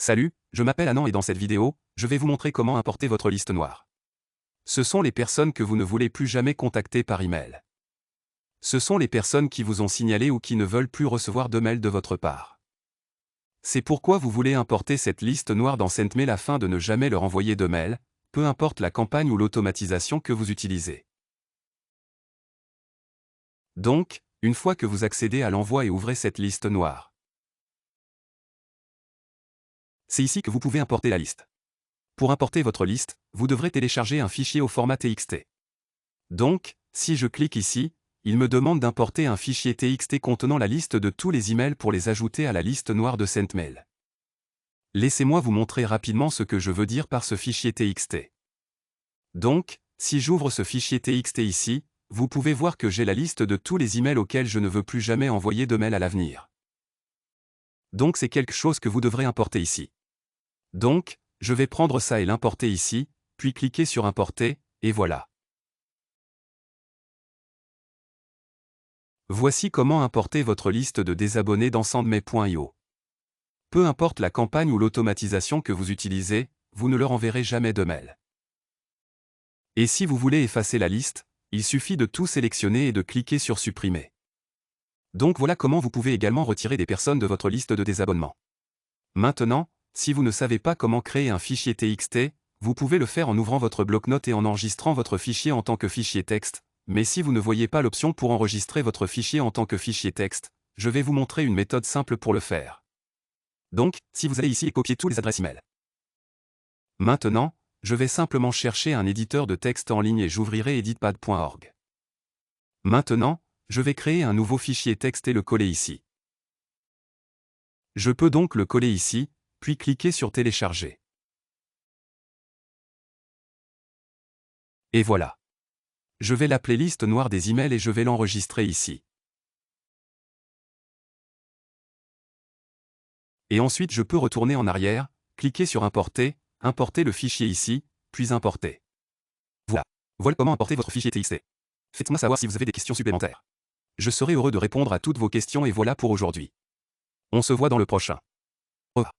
Salut, je m'appelle Anand et dans cette vidéo, je vais vous montrer comment importer votre liste noire. Ce sont les personnes que vous ne voulez plus jamais contacter par email. Ce sont les personnes qui vous ont signalé ou qui ne veulent plus recevoir de mails de votre part. C'est pourquoi vous voulez importer cette liste noire dans SendMail afin de ne jamais leur envoyer de mails, peu importe la campagne ou l'automatisation que vous utilisez. Donc, une fois que vous accédez à l'envoi et ouvrez cette liste noire, c'est ici que vous pouvez importer la liste. Pour importer votre liste, vous devrez télécharger un fichier au format TXT. Donc, si je clique ici, il me demande d'importer un fichier TXT contenant la liste de tous les emails pour les ajouter à la liste noire de SendMail. Laissez-moi vous montrer rapidement ce que je veux dire par ce fichier TXT. Donc, si j'ouvre ce fichier TXT ici, vous pouvez voir que j'ai la liste de tous les emails auxquels je ne veux plus jamais envoyer de mail à l'avenir. Donc c'est quelque chose que vous devrez importer ici. Donc, je vais prendre ça et l'importer ici, puis cliquer sur Importer, et voilà. Voici comment importer votre liste de désabonnés dans sendmail.io. Peu importe la campagne ou l'automatisation que vous utilisez, vous ne leur enverrez jamais de mail. Et si vous voulez effacer la liste, il suffit de tout sélectionner et de cliquer sur Supprimer. Donc voilà comment vous pouvez également retirer des personnes de votre liste de désabonnements. Maintenant, si vous ne savez pas comment créer un fichier TXT, vous pouvez le faire en ouvrant votre bloc-notes et en enregistrant votre fichier en tant que fichier texte, mais si vous ne voyez pas l'option pour enregistrer votre fichier en tant que fichier texte, je vais vous montrer une méthode simple pour le faire. Donc, si vous allez ici et copier toutes les adresses email. Maintenant, je vais simplement chercher un éditeur de texte en ligne et j'ouvrirai editpad.org. Maintenant, je vais créer un nouveau fichier texte et le coller ici. Je peux donc le coller ici, puis cliquer sur Télécharger. Et voilà. Je vais l'appeler liste noire des emails et je vais l'enregistrer ici. Et ensuite je peux retourner en arrière, cliquer sur Importer, importer le fichier ici, puis importer. Voilà. Voilà comment importer votre fichier TXT. Faites-moi savoir si vous avez des questions supplémentaires. Je serai heureux de répondre à toutes vos questions et voilà pour aujourd'hui. On se voit dans le prochain. Au revoir.